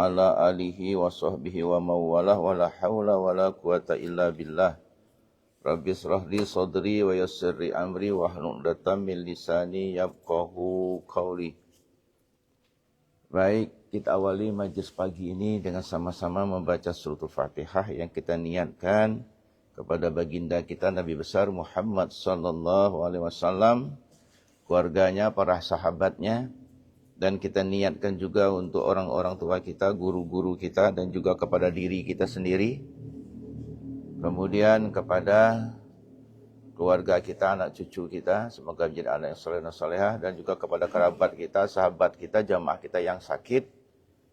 ala alihi wa sahbihi wa mawalah wa la hawla wa la quwata illa billah. Rabbi israh li sadri wa yassir li amri wa hlul 'uqdatam min lisani yafqahu qawli. Baik, kita awali majlis pagi ini dengan sama-sama membaca suratul Fatihah yang kita niatkan kepada baginda kita Nabi besar Muhammad sallallahu alaihi wasallam, keluarganya, para sahabatnya, dan kita niatkan juga untuk orang-orang tua kita, guru-guru kita, dan juga kepada diri kita sendiri. Kemudian kepada keluarga kita, anak cucu kita, semoga menjadi anak yang saleh dan salehah, dan juga kepada kerabat kita, sahabat kita, jamaah kita yang sakit.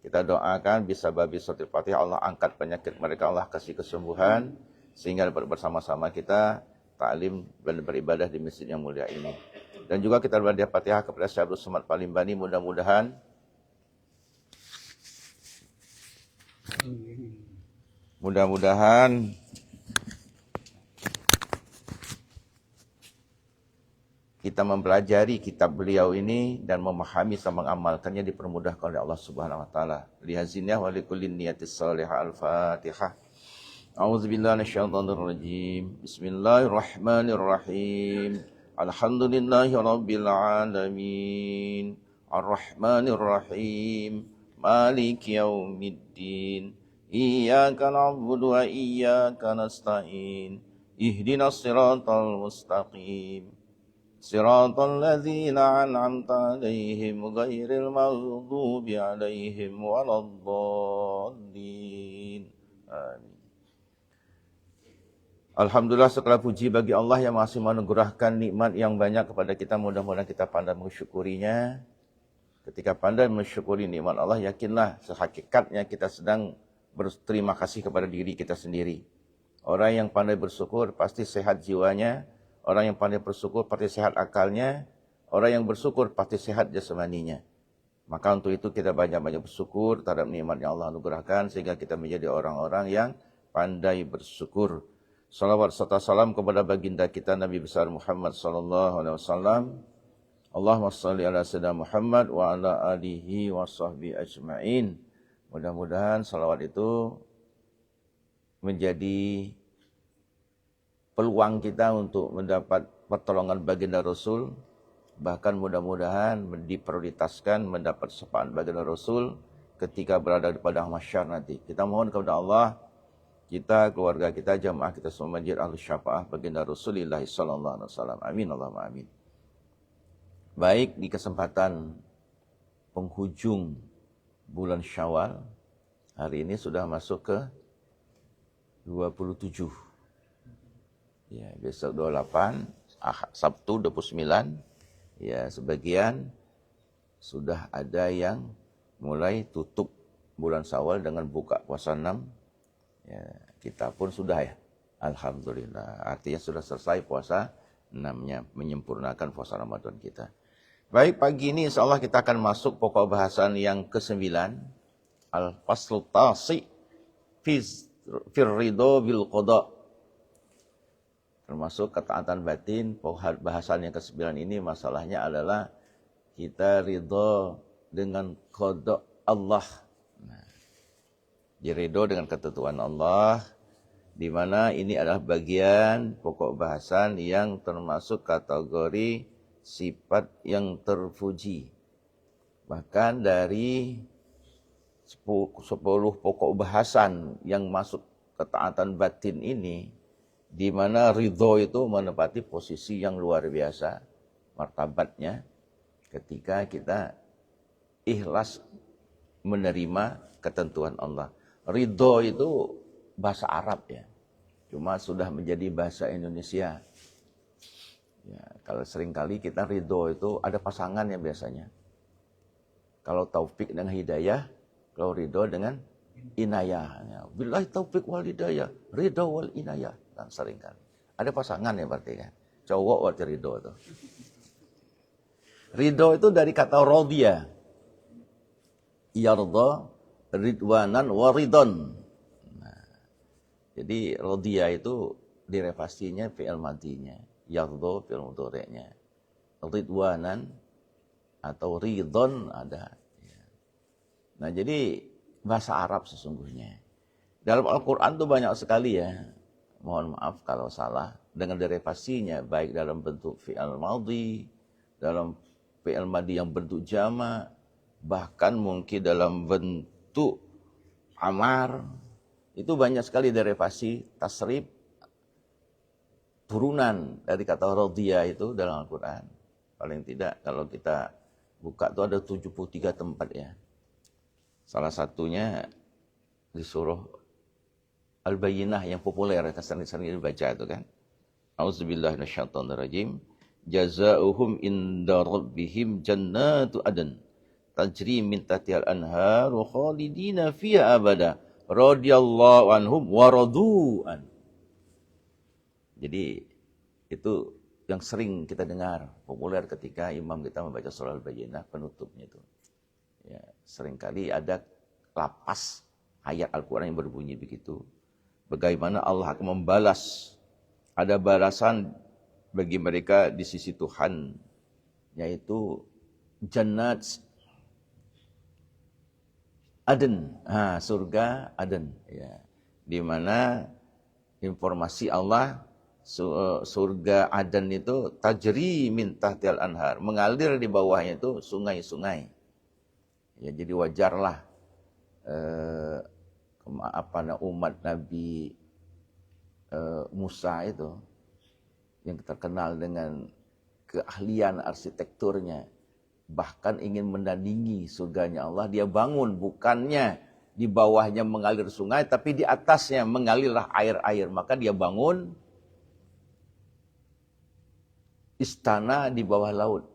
Kita doakan bisa babi suratul Fatihah, Allah angkat penyakit mereka, Allah kasih kesembuhan, sehingga dapat bersama-sama kita ta'lim dan beribadah di masjid yang mulia ini. Dan juga kita berdoa Fatihah kepada Syekh Abdul Somad Palimbani, mudah-mudahan kita mempelajari kitab beliau ini dan memahami dan mengamalkannya dipermudahkan oleh Allah Subhanahu wa taala. Lihazinah wa likullin niyatis salihah. Al-Fatihah. A'udzubillahi minasyaitonir rajim. Bismillahirrahmanirrahim. Alhamdulillahi rabbil alamin. Ar-Rahmanir Rahim. Maliki yaumiddin. Iyyaka na'budu wa iyyaka nasta'in. Ihdinas siratal mustaqim. Siratal ladzina an'amta 'alaihim ghairil maghdubi 'alaihim waladdallin. Amin. Alhamdulillah, segala puji bagi Allah yang masih menganugerahkan nikmat yang banyak kepada kita. Mudah-mudahan kita pandai mensyukurinya. Ketika pandai mensyukuri nikmat Allah, yakinlah sehakikatnya kita sedang berterima kasih kepada diri kita sendiri. Orang yang pandai bersyukur pasti sehat jiwanya. Orang yang pandai bersyukur pasti sehat akalnya. Orang yang bersyukur pasti sehat jasmaninya. Maka untuk itu kita banyak-banyak bersyukur terhadap nikmat yang Allah anugerahkan, sehingga kita menjadi orang-orang yang pandai bersyukur. Salawat serta salam kepada baginda kita Nabi besar Muhammad sallallahu alaihi wasallam. Allahumma shalli ala sayyidina Muhammad wa ala alihi wa sahbihi ajma'in. Mudah-mudahan salawat itu menjadi peluang kita untuk mendapat pertolongan baginda Rasul. Bahkan mudah-mudahan diprioritaskan mendapat syafaat baginda Rasul ketika berada di padang mahsyar nanti. Kita mohon kepada Allah, kita, keluarga kita, jamaah kita semua menjadi ahli syafaah baginda Rasulullah sallallahu alaihi wasallam. Amin Allahumma amin. Baik, di kesempatan penghujung bulan Syawal, hari ini sudah masuk ke 27. Ya, besok 28, Sabtu 29. Ya, sebagian sudah ada yang mulai tutup bulan Syawal dengan buka puasa 6. Ya, kita pun sudah ya, alhamdulillah. Artinya sudah selesai puasa 6-nya, menyempurnakan puasa Ramadan kita. Baik, pagi ini insyaallah kita akan masuk pokok bahasan yang ke-9, al-faslu tasi fir ridho bil qada. Termasuk ketaatan batin. Bahasan yang ke-9 ini masalahnya adalah kita ridho dengan qada Allah. Diridho dengan ketentuan Allah, di mana ini adalah bagian pokok bahasan yang termasuk kategori sifat yang terpuji. Bahkan dari 10 pokok bahasan yang masuk ketaatan batin ini, di mana ridho itu menempati posisi yang luar biasa martabatnya ketika kita ikhlas menerima ketentuan Allah. Ridho itu bahasa Arab ya, cuma sudah menjadi bahasa Indonesia. Ya, kalau seringkali kita ridho itu ada pasangannya biasanya. Kalau taufik dengan hidayah, kalau ridho dengan inayah. Ya, billahi taufik wal hidayah, ridho wal inayah. Kan seringkali ada pasangan ya berarti kan. Cowok waktu ridho itu. Ridho itu dari kata radhiya. Yardha ridwanan waridon. Nah, jadi radhiya itu direvasinya fi'il madinya, yardha fi'il mudhari'nya, ridwanan atau ridon ada. Nah, jadi bahasa Arab sesungguhnya. Dalam Al-Quran tuh banyak sekali ya, mohon maaf kalau salah, dengan derivasinya, baik dalam bentuk fi'al madhi, dalam fi'al madhi yang bentuk jama', bahkan mungkin dalam bentuk amar, itu banyak sekali derivasi, tasrif, turunan dari kata radhiya itu dalam Al-Quran. Paling tidak kalau kita buka itu ada 73 tempat ya. Salah satunya di surah Al-Bayyinah yang populer, sering dibaca itu kan. A'udzubillahi minasyaitonirrajim. Jazaohum inda rabbihim jannatu adn tajri min tahtihal anhar wa khalidina fiha abada radhiyallahu anhum wa radu'an. Jadi itu yang sering kita dengar populer ketika imam kita membaca surah Al-Bayyinah penutupnya itu. Ya, seringkali ada lapas ayat Al-Quran yang berbunyi begitu. Bagaimana Allah akan membalas, ada balasan bagi mereka di sisi Tuhan, yaitu jannat Aden, surga Aden, ya, di mana informasi Allah surga Aden itu tajri min tahtil anhar, mengalir di bawahnya itu sungai-sungai. Ya, jadi wajarlah umat Nabi Musa itu yang terkenal dengan keahlian arsitekturnya, bahkan ingin menandingi surganya Allah, dia bangun bukannya di bawahnya mengalir sungai, tapi di atasnya mengalirlah air-air. Maka dia bangun istana di bawah laut.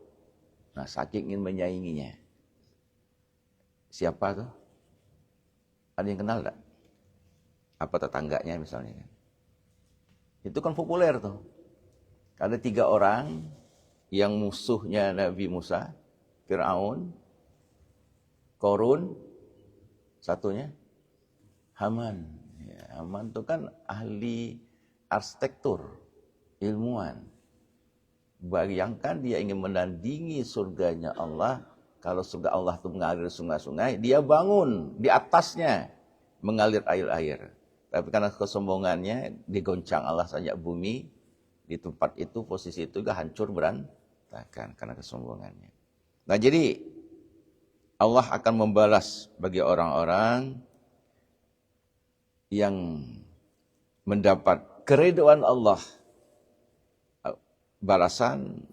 Nah, saking ingin menyainginya. Siapa tuh? Ada yang kenal tak? Apa tetangganya misalnya? Itu kan populer tuh. Ada 3 orang yang musuhnya Nabi Musa, Fir'aun, Korun, satunya Haman. Ya, Haman itu kan ahli arsitektur, ilmuwan. Bayangkan dia ingin menandingi surganya Allah. Kalau surga Allah itu mengalir sungai-sungai, dia bangun di atasnya mengalir air-air. Tapi karena kesombongannya digoncang Allah saja bumi, di tempat itu posisi itu juga hancur berantakan karena kesombongannya. Nah, jadi Allah akan membalas bagi orang-orang yang mendapat keridhaan Allah, balasan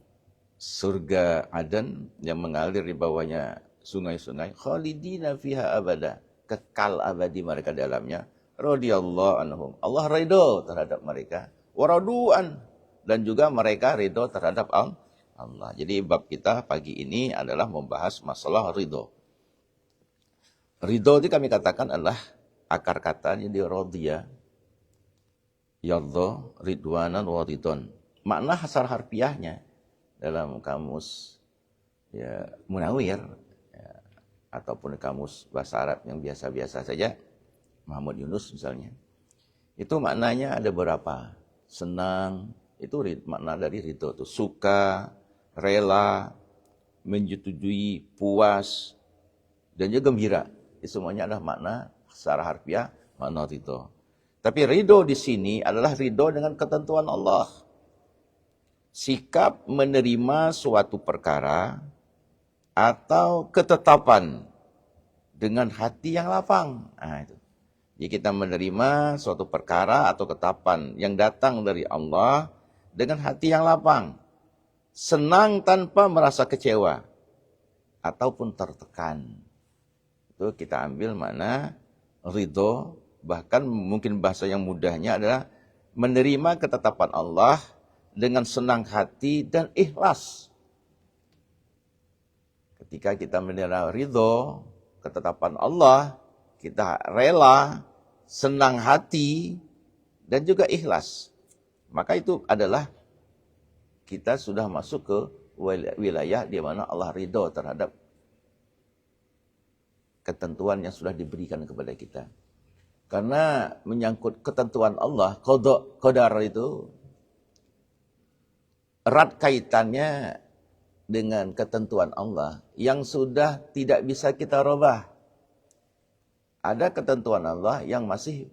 surga Aden yang mengalir di bawahnya sungai-sungai, khalidina fiha abada, kekal abadi mereka dalamnya, radhiyallahu anhum, Allah ridho terhadap mereka, waradu'an, dan juga mereka ridho terhadap Allah. Jadi bab kita pagi ini adalah membahas masalah ridho. Ridho itu kami katakan adalah akar katanya di radhiya, yardha, ridwanan, wa ridon. Makna hasar harfiahnya dalam kamus ya Munawir ya, ataupun kamus bahasa Arab yang biasa-biasa saja, Muhammad Yunus misalnya, itu maknanya ada berapa? Senang, itu makna dari ridho itu, suka, rela, menyetujui, puas, dan juga gembira. Itu semuanya adalah makna secara harfiah makna ridho. Tapi ridho di sini adalah ridho dengan ketentuan Allah. Sikap menerima suatu perkara atau ketetapan dengan hati yang lapang. Nah, itu. Jadi kita menerima suatu perkara atau ketetapan yang datang dari Allah dengan hati yang lapang. Senang tanpa merasa kecewa ataupun tertekan. Itu kita ambil makna ridho, bahkan mungkin bahasa yang mudahnya adalah menerima ketetapan Allah dengan senang hati dan ikhlas. Ketika kita menerima ridho, ketetapan Allah, kita rela, senang hati, dan juga ikhlas. Maka itu adalah kita sudah masuk ke wilayah di mana Allah ridho terhadap ketentuan yang sudah diberikan kepada kita. Karena menyangkut ketentuan Allah, qadar itu erat kaitannya dengan ketentuan Allah yang sudah tidak bisa kita rubah. Ada ketentuan Allah yang masih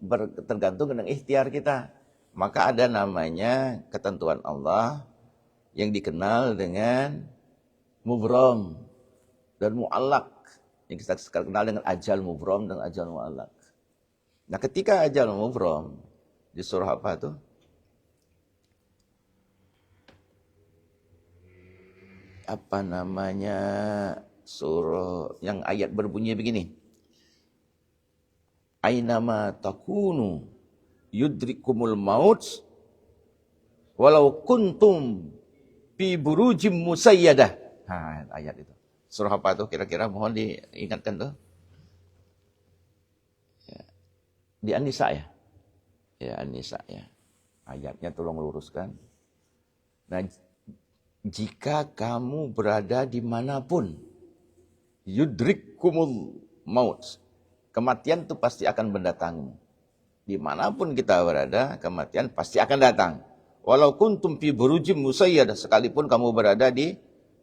tergantung dengan ikhtiar kita. Maka ada namanya ketentuan Allah yang dikenal dengan mubrom dan mu'allaq. Yang kita sekarang kenal dengan ajal mubrom dan ajal mu'allaq. Nah ketika ajal mubrom, di surah apa tuh? Apa namanya? Surah yang ayat berbunyi begini. Ainama takunu yudrikumul maut walau kuntum fi burujim musayyadah. Ayat itu. Surah apa tuh kira-kira, mohon diingatkan tuh. Ya. Di An-Nisa ya? Ya An-Nisa ya. Ayatnya tolong luruskan. Nah, jika kamu berada dimanapun, yudrikumul maut. Kematian itu pasti akan mendatangi. Dimanapun kita berada, kematian pasti akan datang. Walau kuntum fi burujim musayyadah, sekalipun kamu berada di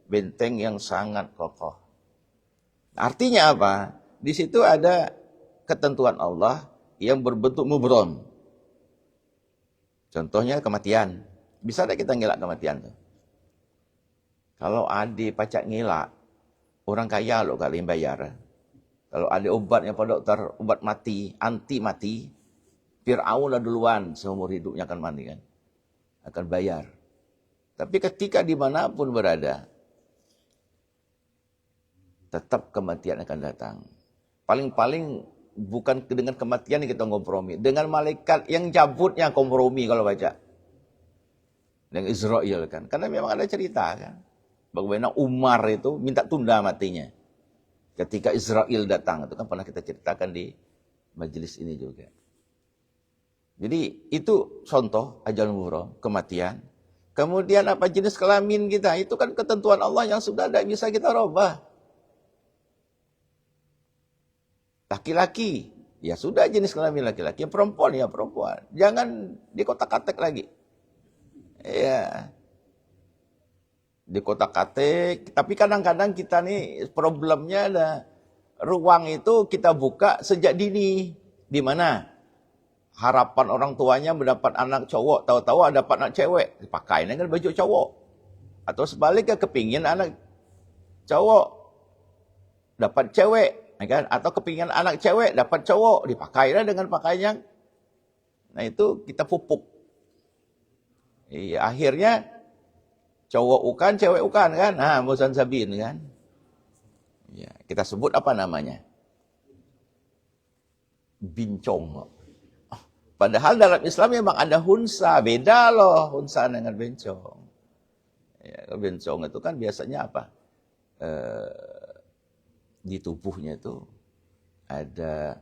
benteng yang sangat kokoh. Artinya apa? Di situ ada ketentuan Allah yang berbentuk mubrom. Contohnya kematian. Bisa tidak kita ngelak kematian tuh? Kalau ada pajak ngelak, orang kaya loh kali yang bayar. Kalau ada obatnya Pak Dokter, obat mati, anti mati, Fir'aun lah duluan seumur hidupnya akan mati kan. Akan bayar. Tapi ketika dimanapun berada, tetap kematian akan datang. Paling-paling bukan dengan kematian yang kita kompromi. Dengan malaikat yang cabutnya kompromi kalau baca. Dengan Israel kan. Karena memang ada cerita kan. Bagaimana Umar itu minta tunda matinya. Ketika Israel datang, itu kan pernah kita ceritakan di majelis ini juga. Jadi itu contoh ajal mubrom, kematian. Kemudian apa jenis kelamin kita, itu kan ketentuan Allah yang sudah tidak bisa kita rubah. Laki-laki, ya sudah jenis kelamin laki-laki. Perempuan, ya perempuan. Jangan dikotak-katik lagi. Ya. Dikotak-katik, tapi kadang-kadang kita nih problemnya ada ruang itu kita buka sejak dini. Di mana? Harapan orang tuanya mendapat anak cowok, tahu-tahu ada dapat anak cewek, dipakai dengan baju cowok. Atau sebaliknya kepingin anak cowok dapat cewek, kan? Atau kepingin anak cewek dapat cowok, dipakailah dengan pakaian. Nah itu kita pupuk. Iya, akhirnya cowok ukan, cewek ukan kan? Nah, Musan Sabin kan? Ya, kita sebut apa namanya? Bincong. Padahal dalam Islam memang ada hunsa, beda loh hunsa dengan bencong. Ya, bencong itu kan biasanya apa? Di tubuhnya itu ada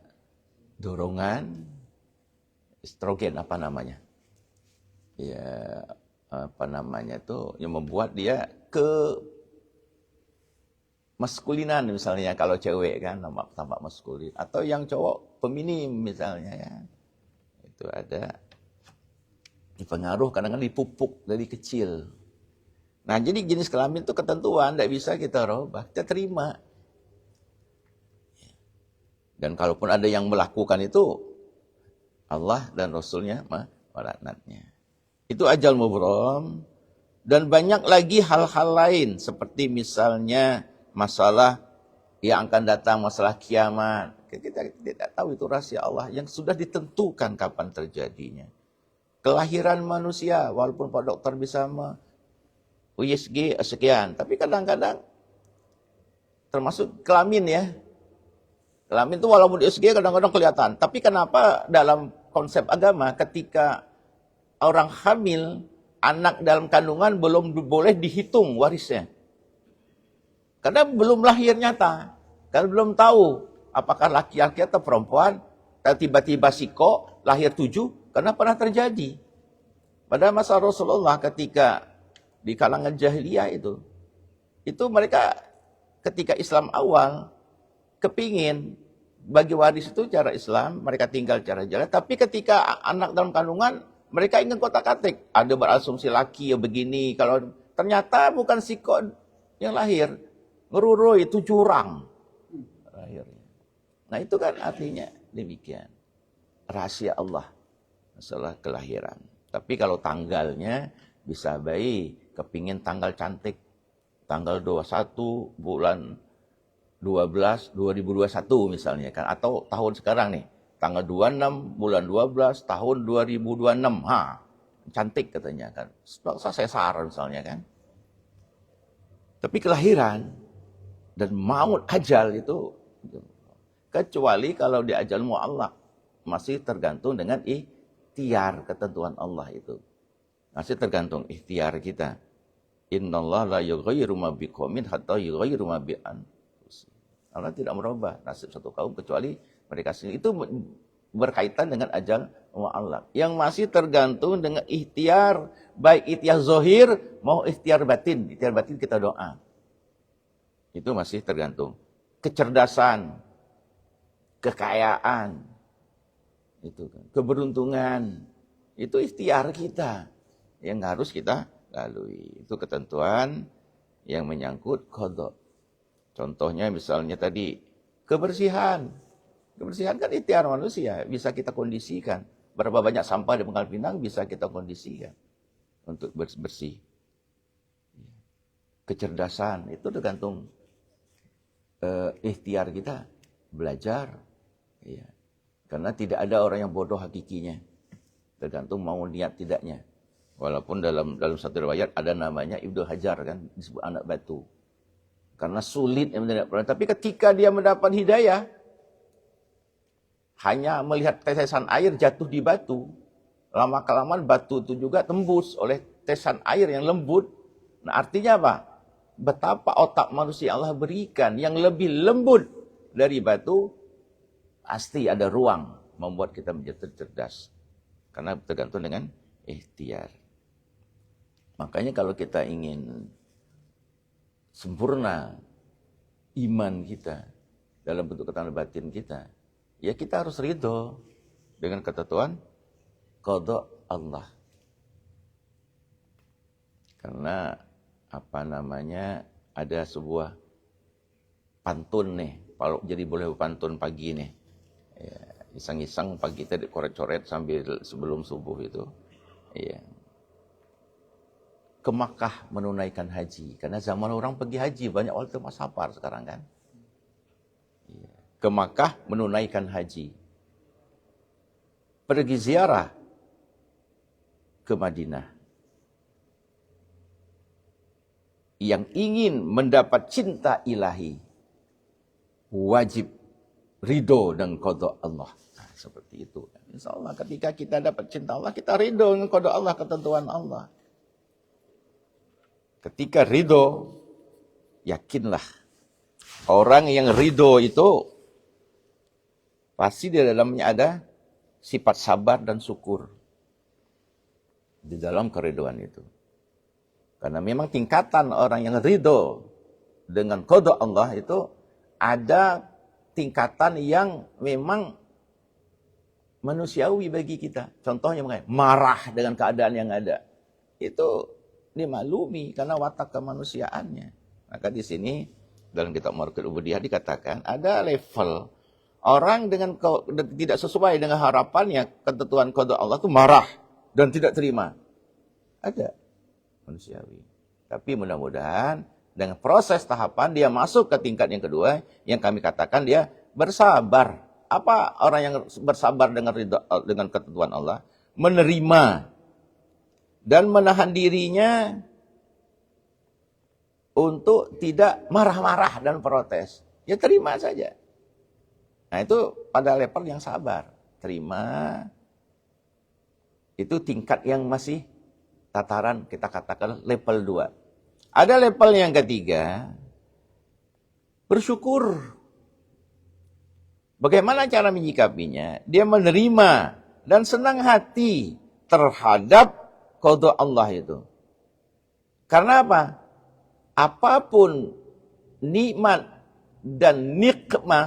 dorongan estrogen apa namanya? Ya, apa namanya itu yang membuat dia ke maskulinan misalnya kalau cewek kan tampak maskulin atau yang cowok feminim misalnya ya. Itu ada dipengaruh kadang-kadang dipupuk dari kecil. Nah, jadi jenis kelamin itu ketentuan, tidak bisa kita rubah, kita terima. Dan kalaupun ada yang melakukan itu, Allah dan Rasulnya melaknatnya. Itu ajal mubrom. Dan banyak lagi hal-hal lain, seperti misalnya masalah yang akan datang, masalah kiamat. Kita tidak tahu itu rahasia Allah yang sudah ditentukan kapan terjadinya. Kelahiran manusia, walaupun Pak Dokter bisa USG sekian, tapi kadang-kadang termasuk kelamin ya. Kelamin itu walaupun di USG kadang-kadang kelihatan. Tapi kenapa dalam konsep agama ketika orang hamil, anak dalam kandungan belum boleh dihitung warisnya? Karena belum lahir nyata. Karena belum tahu apakah laki-laki atau perempuan, tiba-tiba siko, lahir 7, karena pernah terjadi. Pada masa Rasulullah ketika di kalangan jahiliyah itu mereka ketika Islam awal, kepingin bagi waris itu cara Islam, mereka tinggal cara jalan, tapi ketika anak dalam kandungan, mereka ingin kotak-katik. Ada berasumsi laki ya begini, kalau ternyata bukan siko yang lahir, ngerurui itu curang. Lahirnya. Nah itu kan artinya demikian. Rahasia Allah masalah kelahiran. Tapi kalau tanggalnya bisa baik, kepingin tanggal cantik. Tanggal 21 bulan 12 2021 misalnya kan. Atau tahun sekarang nih. Tanggal 26 bulan 12 tahun 2026. Cantik katanya kan. Saya saran misalnya kan. Tapi kelahiran dan maut ajal itu kecuali kalau di ajal mu'allaq masih tergantung dengan ikhtiar ketentuan Allah itu. Masih tergantung ikhtiar kita. Innallaha la yughayyiru ma biqaumin hatta yughayyiru ma bi anfusihim. Allah tidak merubah nasib satu kaum kecuali mereka sendiri. Itu berkaitan dengan ajal mu'allaq. Yang masih tergantung dengan ikhtiar, baik ikhtiar zahir mau ikhtiar batin. Ikhtiar batin kita doa. Itu masih tergantung. Kecerdasan, kekayaan, itu kan, keberuntungan, itu ikhtiar kita yang harus kita lalui. Itu ketentuan yang menyangkut qada. Contohnya misalnya tadi kebersihan. Kebersihan kan ikhtiar manusia, bisa kita kondisikan. Berapa banyak sampah di Pangkal Pinang bisa kita kondisikan untuk bersih. Kecerdasan itu tergantung ikhtiar kita, belajar. Ya. Karena tidak ada orang yang bodoh hakikinya. Tergantung mau niat tidaknya. Walaupun dalam satu riwayat ada namanya Ibnu Hajar kan, disebut anak batu. Karena sulit yang tidak pernah. Tapi ketika dia mendapat hidayah, hanya melihat tetesan air jatuh di batu, lama-kelamaan batu itu juga tembus oleh tetesan air yang lembut. Nah artinya apa? Betapa otak manusia Allah berikan yang lebih lembut dari batu, pasti ada ruang membuat kita menjadi cerdas. Karena tergantung dengan ikhtiar. Makanya kalau kita ingin sempurna iman kita dalam bentuk ketentuan batin kita, ya kita harus ridho dengan ketentuan qada Allah. Karena ada sebuah pantun nih, kalau jadi boleh pantun pagi nih. Ya, iseng-iseng pagi tadi coret-coret sambil sebelum subuh itu. Ya. Ke Makkah menunaikan haji. Karena zaman orang pergi haji, banyak orang itu safar sekarang kan. Ya. Ke Makkah menunaikan haji. Pergi ziarah ke Madinah. Yang ingin mendapat cinta ilahi, wajib ridho dan qada Allah. Nah, seperti itu. Insya Allah ketika kita dapat cinta Allah, kita ridho dengan qada Allah, ketentuan Allah. Ketika ridho, yakinlah orang yang ridho itu pasti di dalamnya ada sifat sabar dan syukur di dalam keriduan itu. Karena memang tingkatan orang yang ridho dengan qada Allah itu ada tingkatan yang memang manusiawi bagi kita. Contohnya marah dengan keadaan yang ada. Itu dimaklumi karena watak kemanusiaannya. Maka di sini dalam kitab Marqul Ubudiyah dikatakan ada level orang dengan tidak sesuai dengan harapannya ketentuan qada Allah itu marah dan tidak terima. Ada manusiawi. Tapi mudah-mudahan dengan proses tahapan dia masuk ke tingkat yang kedua yang kami katakan dia bersabar. Apa orang yang bersabar dengan ketentuan Allah? Menerima dan menahan dirinya untuk tidak marah-marah dan protes. Ya terima saja. Nah itu pada level yang sabar. Terima. Itu tingkat yang masih tataran kita katakan level 2. Ada level yang ketiga, bersyukur. Bagaimana cara menyikapinya? Dia menerima dan senang hati terhadap qada Allah itu. Karena apa? Apapun nikmat dan nikmah,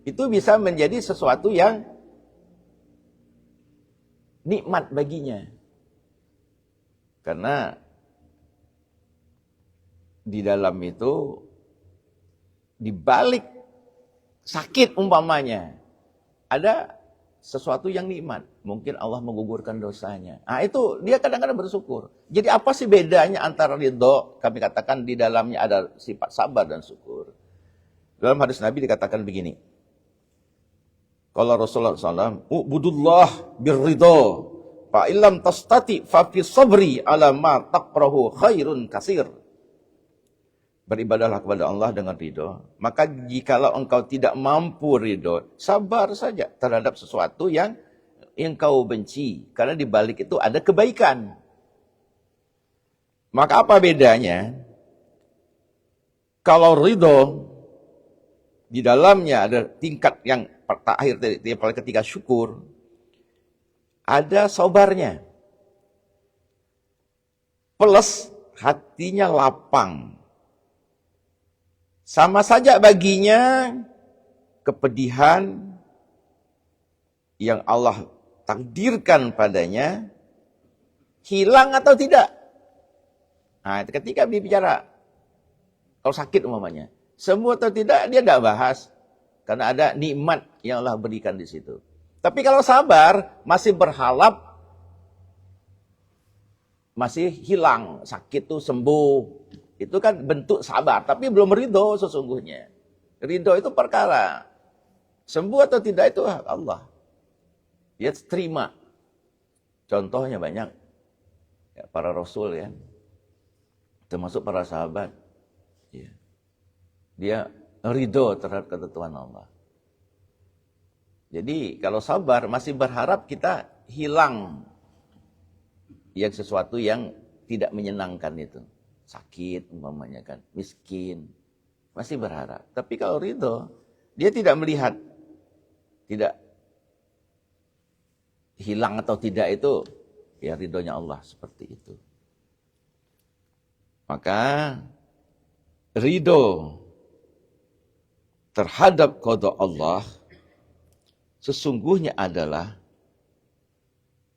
itu bisa menjadi sesuatu yang nikmat baginya. Karena di dalam itu, di balik sakit umpamanya, ada sesuatu yang nikmat, mungkin Allah menggugurkan dosanya. Nah, itu dia kadang-kadang bersyukur. Jadi apa sih bedanya antara ridho? Kami katakan di dalamnya ada sifat sabar dan syukur. Dalam hadis Nabi dikatakan begini. Kalau Rasulullah SAW, "Ubudullah birridho, fa illam tastati fa fi sabri ala ma taqrahu khairun kasir." Beribadahlah kepada Allah dengan ridho. Maka jikalau engkau tidak mampu ridho, sabar saja terhadap sesuatu yang kau benci. Karena di balik itu ada kebaikan. Maka apa bedanya? Kalau ridho, di dalamnya ada tingkat yang terakhir, yang paling ketiga syukur. Ada sabarnya. Plus hatinya lapang. Sama saja baginya kepedihan yang Allah takdirkan padanya hilang atau tidak. Nah, ketika bicara kalau sakit umpamanya, sembuh atau tidak dia tidak bahas karena ada nikmat yang Allah berikan di situ. Tapi kalau sabar masih berharap masih hilang, sakit itu sembuh. Itu kan bentuk sabar, tapi belum ridho sesungguhnya. Ridho itu perkara. Sembuh atau tidak itu hak Allah. Dia terima. Contohnya banyak. Ya, para rasul ya. Termasuk para sahabat. Ya. Dia ridho terhadap ketentuan Allah. Jadi kalau sabar masih berharap kita hilang yang sesuatu yang tidak menyenangkan itu. Sakit umpamanya kan, miskin, masih berharap. Tapi kalau ridho, dia tidak melihat, tidak hilang atau tidak itu, ya ridhonya Allah seperti itu. Maka ridho terhadap qada Allah sesungguhnya adalah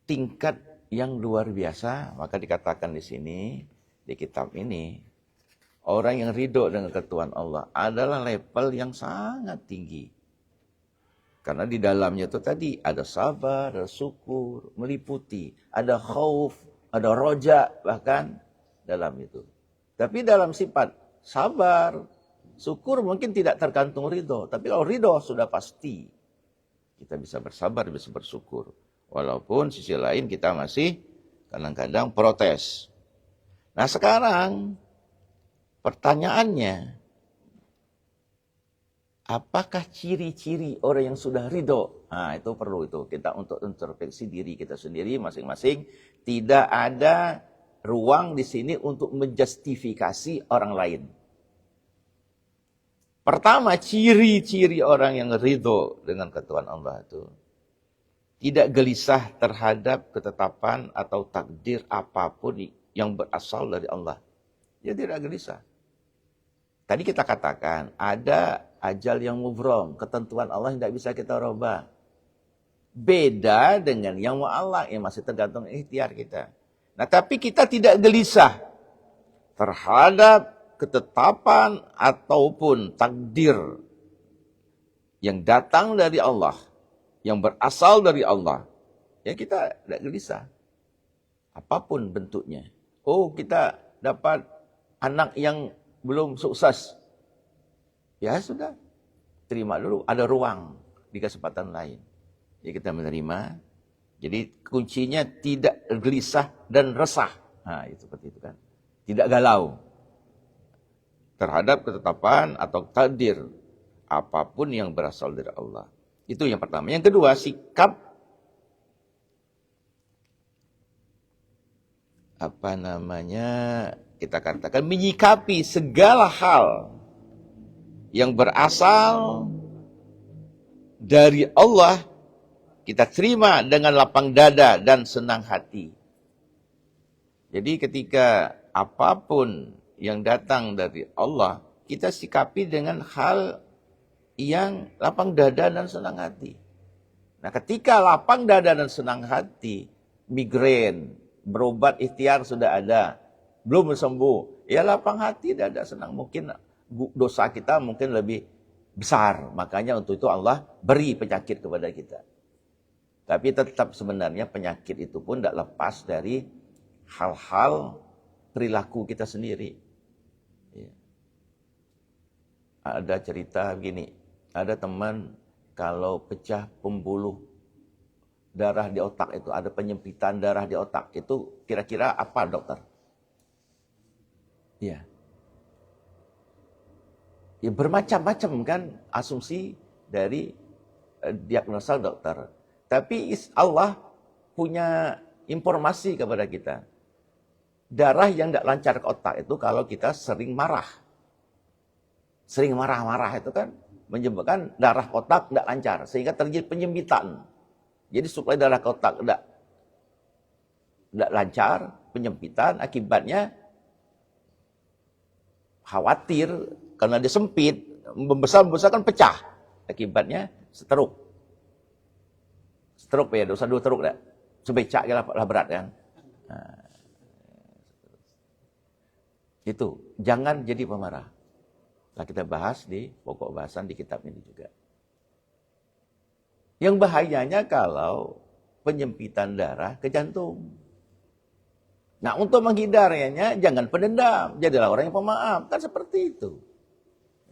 tingkat yang luar biasa. Maka dikatakan di sini, di kitab ini, orang yang ridho dengan ketentuan Allah adalah level yang sangat tinggi. Karena di dalamnya itu tadi ada sabar, ada syukur, meliputi, ada khauf, ada roja bahkan dalam itu. Tapi dalam sifat sabar, syukur mungkin tidak tergantung ridho. Tapi kalau ridho sudah pasti kita bisa bersabar, bisa bersyukur. Walaupun sisi lain kita masih kadang-kadang protes. Nah sekarang pertanyaannya, apakah ciri-ciri orang yang sudah ridho? Nah itu perlu itu kita untuk introspeksi diri kita sendiri masing-masing. Tidak ada ruang di sini untuk menjustifikasi orang lain. Pertama, ciri-ciri orang yang ridho dengan ketentuan Allah itu tidak gelisah terhadap ketetapan atau takdir apapun yang berasal dari Allah. Dia tidak gelisah. Tadi kita katakan, ada ajal yang mubrom, ketentuan Allah yang tidak bisa kita rubah. Beda dengan yang mu'allaq, yang masih tergantung ikhtiar kita. Nah, tapi kita tidak gelisah terhadap ketetapan ataupun takdir yang datang dari Allah, yang berasal dari Allah. Ya kita tidak gelisah. Apapun bentuknya. Oh, kita dapat anak yang belum sukses. Ya sudah, terima dulu. Ada ruang di kesempatan lain. Ya kita menerima. Jadi kuncinya tidak gelisah dan resah. Nah, itu seperti itu kan. Tidak galau terhadap ketetapan atau takdir apapun yang berasal dari Allah. Itu yang pertama. Yang kedua, sikap kita katakan menyikapi segala hal yang berasal dari Allah, kita terima dengan lapang dada dan senang hati. Jadi ketika apapun yang datang dari Allah, kita sikapi dengan hal yang lapang dada dan senang hati. Nah ketika lapang dada dan senang hati, migrain, berobat ikhtiar sudah ada, belum sembuh, ya lapang hati, dada senang. Mungkin dosa kita mungkin lebih besar. Makanya untuk itu Allah beri penyakit kepada kita. Tapi tetap sebenarnya penyakit itu pun tidak lepas dari hal-hal perilaku kita sendiri. Ya. Ada cerita begini, ada teman kalau pecah pembuluh darah di otak itu, ada penyempitan darah di otak, itu kira-kira apa dokter? Ya. Ya bermacam-macam kan asumsi dari diagnosa dokter. Tapi Allah punya informasi kepada kita. Darah yang tidak lancar ke otak itu kalau kita sering marah. Sering marah-marah itu kan menyebabkan darah otak tidak lancar. Sehingga terjadi penyempitan. Jadi suplai darah ke otak tidak lancar, penyempitan, akibatnya khawatir karena dia sempit, membesar kan pecah. Akibatnya stroke. Stroke ya, dosa dua stroke dah. Sebecak lah berat kan. Nah, itu, jangan jadi pemarah. Nah, kita bahas di pokok bahasan di kitab ini juga. Yang bahayanya kalau penyempitan darah ke jantung. Nah, untuk menghindarinya jangan pendendam, jadilah orang yang pemaaf. Kan seperti itu.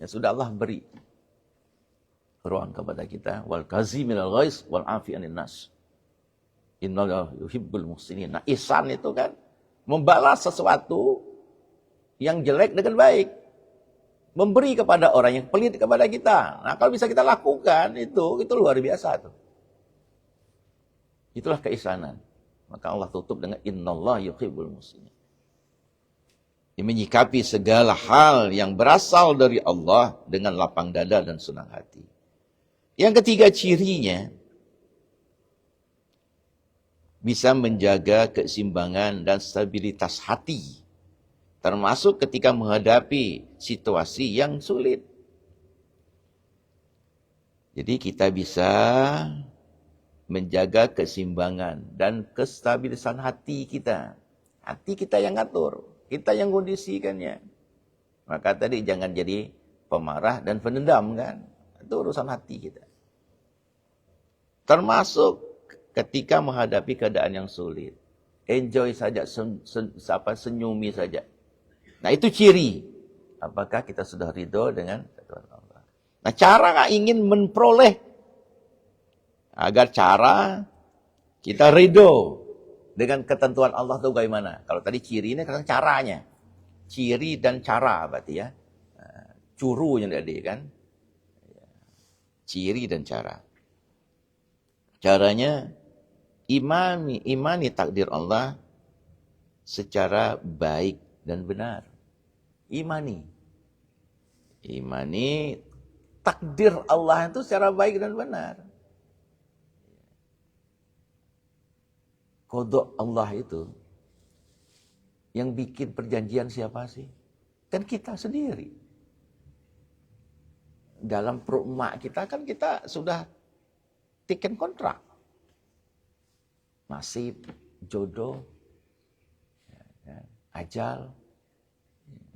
Ya sudah Allah beri ruang kepada kita, wal kaziminal ghaiz wal afi anin nas. Innallaha yuhibbul muhsinin. Nah, ihsan itu kan membalas sesuatu yang jelek dengan baik. Memberi kepada orang yang pelit kepada kita. Nah, kalau bisa kita lakukan itu luar biasa tuh. Itulah keisanan. Maka Allah tutup dengan innallaha yuhibbul muhsinin. Menyikapi segala hal yang berasal dari Allah dengan lapang dada dan senang hati. Yang ketiga cirinya bisa menjaga keseimbangan dan stabilitas hati. Termasuk ketika menghadapi situasi yang sulit. Jadi kita bisa menjaga keseimbangan dan kestabilisan hati kita. Hati kita yang ngatur, kita yang kondisikannya. Maka tadi jangan jadi pemarah dan pendendam kan. Itu urusan hati kita. Termasuk ketika menghadapi keadaan yang sulit. Enjoy saja, senyumi saja. Nah itu ciri. Apakah kita sudah ridho dengan ketentuan Allah. Nah cara ingin memperoleh. Agar cara kita ridho dengan ketentuan Allah itu bagaimana. Kalau tadi ciri ini kan caranya. Ciri dan cara berarti ya. Curu yang tadi kan. Ciri dan cara. Caranya imani takdir Allah secara baik dan benar. Imani takdir Allah itu secara baik dan benar. Qada Allah itu yang bikin perjanjian siapa sih? Kan kita sendiri. Dalam perut emak kita kan kita sudah tiket kontrak. Nasib, jodoh, ajal,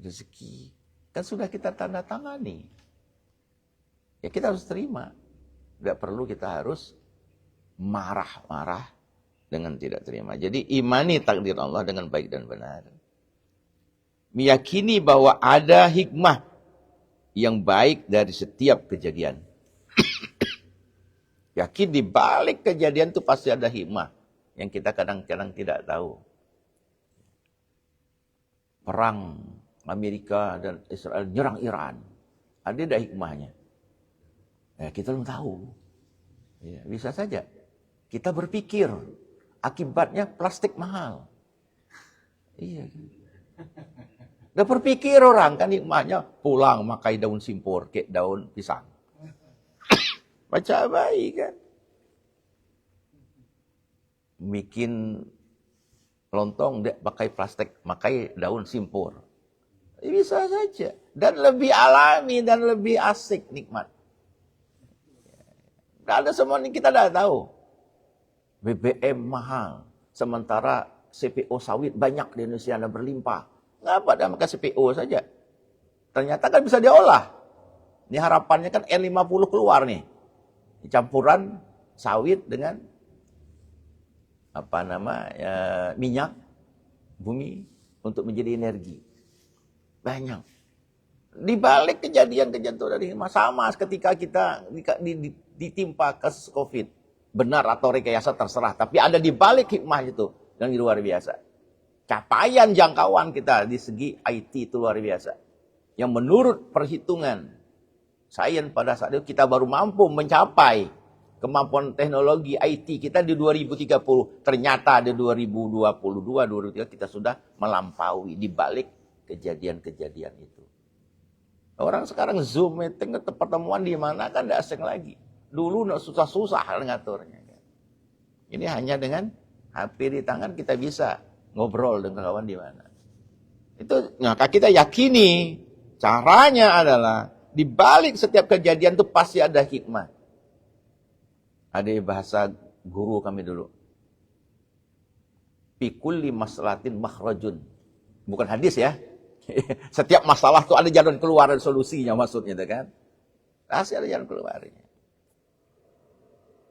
rezeki. Kan sudah kita tanda tangani. Ya kita harus terima. Tidak perlu kita harus marah-marah dengan tidak terima. Jadi imani takdir Allah dengan baik dan benar. Meyakini bahwa ada hikmah yang baik dari setiap kejadian. Yakin di balik kejadian itu pasti ada hikmah yang kita kadang-kadang tidak tahu. Perang Amerika dan Israel nyerang Iran. Ada hikmahnya. Ya, kita belum tahu. Ya, bisa saja. Kita berpikir akibatnya plastik mahal. Iya. Udah berpikir orang kan hikmahnya pulang makai daun simpur, kayak daun pisang. Baca baik kan. Bikin lontong dia pakai plastik, pakai daun simpur. Bisa saja. Dan lebih alami dan lebih asik nikmat. Tidak ada semua ini kita dah tahu. BBM mahal. Sementara CPO sawit banyak di Indonesia dan berlimpah. Ngapa dah makan CPO saja? Ternyata kan bisa diolah. Ini harapannya kan N50 keluar nih. Campuran sawit dengan minyak bumi untuk menjadi energi. Banyak. Di balik kejadian-kejadian dari sama ketika kita ditimpa kasus Covid. Benar atau rekayasa terserah. Tapi ada di balik hikmah itu yang luar biasa. Capaian jangkauan kita di segi IT itu luar biasa. Yang menurut perhitungan sains pada saat itu kita baru mampu mencapai kemampuan teknologi IT kita di 2030. Ternyata di 2022, 2023 kita sudah melampaui di balik kejadian-kejadian itu. Orang sekarang Zoom meeting, pertemuan di mana kan tidak asing lagi. Dulu susah-susah ngaturnya. Ini hanya dengan HP di tangan kita bisa ngobrol dengan kawan di mana. Itu maka kita yakini caranya adalah di balik setiap kejadian itu pasti ada hikmah. Ada bahasa guru kami dulu. Fi kulli maslahatin makhrajun. Bukan hadis ya. Setiap masalah itu ada jalan keluar dan solusinya maksudnya kan. Pasti ada jalan keluarnya.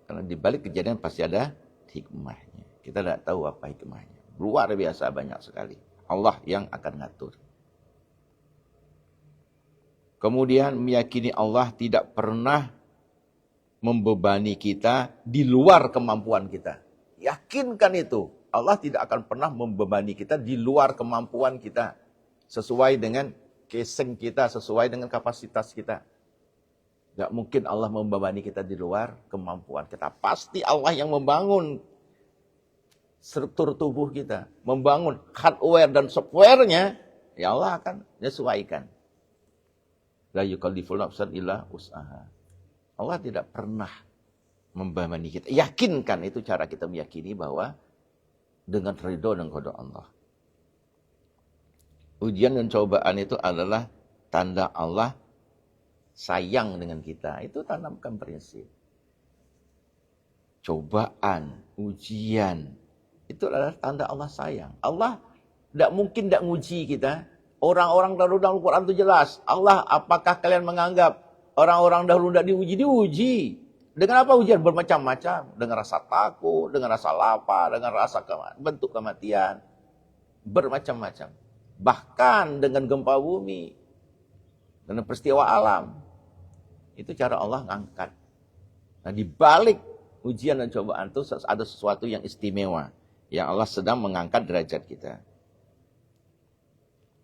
Karena di balik kejadian pasti ada hikmahnya. Kita tidak tahu apa hikmahnya. Luar biasa banyak sekali. Allah yang akan ngatur. Kemudian meyakini Allah tidak pernah membebani kita di luar kemampuan kita. Yakinkan itu. Allah tidak akan pernah membebani kita di luar kemampuan kita. Sesuai dengan casing kita, sesuai dengan kapasitas kita. Tidak mungkin Allah membebani kita di luar kemampuan kita. Pasti Allah yang membangun struktur tubuh kita. Membangun hardware dan softwarenya. Ya Allah akan menyesuaikan. La yukallifu nafsan illa wus'aha. Allah tidak pernah membebani kita. Yakinkan itu cara kita meyakini bahwa dengan ridho dan qada Allah. Ujian dan cobaan itu adalah tanda Allah sayang dengan kita. Itu tanamkan prinsip. Cobaan, ujian, itu adalah tanda Allah sayang. Allah tidak mungkin tidak nguji kita. Orang-orang dahulu dalam Al-Quran itu jelas. Allah, apakah kalian menganggap orang-orang dahulu tidak diuji? Dengan apa ujian? Bermacam-macam. Dengan rasa takut, dengan rasa lapar, dengan rasa bentuk kematian. Bermacam-macam. Bahkan dengan gempa bumi, dengan peristiwa alam. Itu cara Allah ngangkat. Nah di balik ujian dan cobaan itu ada sesuatu yang istimewa. Yang Allah sedang mengangkat derajat kita.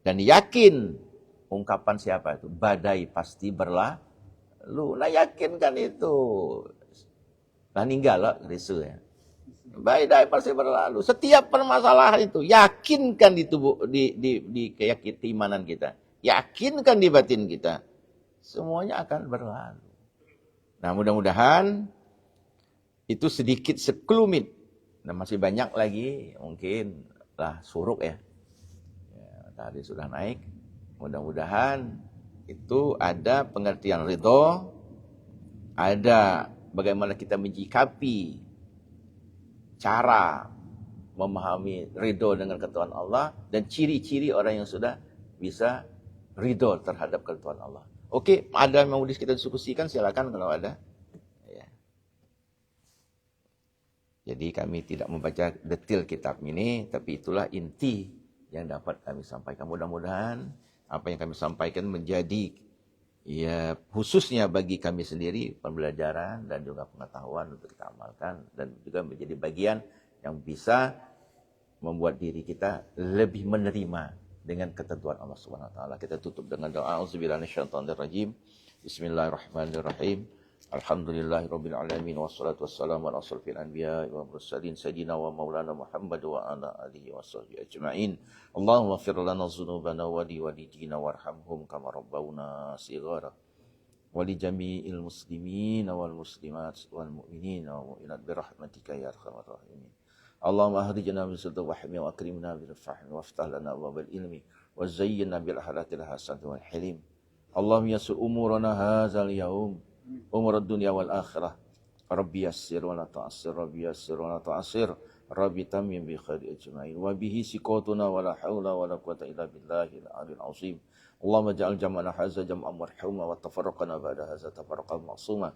Dan yakin, ungkapan siapa itu? Badai pasti berlalu. Nah yakinkan itu. Nah ninggal lah, risu ya. Badai pasti berlalu. Setiap permasalahan itu yakinkan di tubuh di keimanan kita. Yakinkan di batin kita. Semuanya akan berlalu. Nah, mudah-mudahan itu sedikit sekelumit. Nah, masih banyak lagi mungkin lah suruk ya. Tadi sudah naik. Mudah-mudahan itu ada pengertian ridho, ada bagaimana kita menyikapi cara memahami ridho dengan ketentuan Allah dan ciri-ciri orang yang sudah bisa ridho terhadap ketentuan Allah. Oke, ada yang mau kita diskusikan silakan kalau ada. Ya. Jadi kami tidak membaca detail kitab ini, tapi itulah inti yang dapat kami sampaikan. Mudah-mudahan apa yang kami sampaikan menjadi ya khususnya bagi kami sendiri pembelajaran dan juga pengetahuan untuk kita amalkan dan juga menjadi bagian yang bisa membuat diri kita lebih menerima dengan ketentuan Allah Subhanahu wa taala. Kita tutup dengan doa auzubillahi minasyaitonir rajim. Bismillahirrahmanirrahim. Alhamdulillahirabbil alamin wassalatu wassalamu ala asrofil anbiya'i wal mursalin sayyidina wa maulana Muhammad wa ala alihi washabbihi ajma'in. Allahumma ighfir lana dzunubana wa li walidina warhamhum kama rabbawna shighara. Wa li jami'il muslimin wal muslimat wal mu'minin wa mu'minat bi rahmatika ya arhamar rahimin. Allahumma ahrijna min sultan wahmi wa akrimna bil fahmi waftah lana abwabal ilmi wa zayyinna bil akhlaqil hasanati wal hilim. Allahumma yassir umurana hadzal yaum umur dunya wal akhirah. Rabbi yassir wa la ta'assir, Rabbi yassir wa la ta'assir, Rabbi tamim bi khairi ajma'in wa bihi siqatuna wa la haula wa la quwata illa billahil aliyil azim. Allahumma ja'al jam'ana hadza jam'an marhuma wa tafarraqana ba'da hadza tafarraqan ma'suma.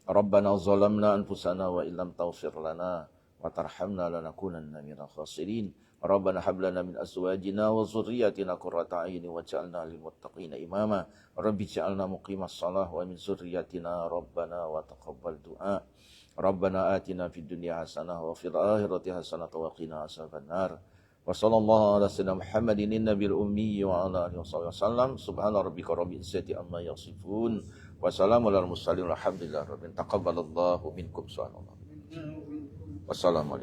Rabbana zalamna anfusana wa illam taghfir lana wa tarhamna lanakunanna minal khasirin. Rabbana hab lana min azwajina wa dhurriyyatina qurrata a'yunin waj'alna lil muttaqina imama. Rabbi ja'alna muqimas shalah wa min dzurriyyatina rabbana wa taqabbal du'a. Rabbana atina fid dunya hasanah wa fil akhirati hasanah wa qina azabannar. Wa sallallahu ala sayyidina Muhammadin nabiyil ummi wa ala alihi wasallam. Subhana rabbika rabbil izzati amma yasifun. Wa salamun alal mursalin walhamdulillahi rabbil alamin. Taqabbalallahu minkum subhanallah. Wassalamualaikum.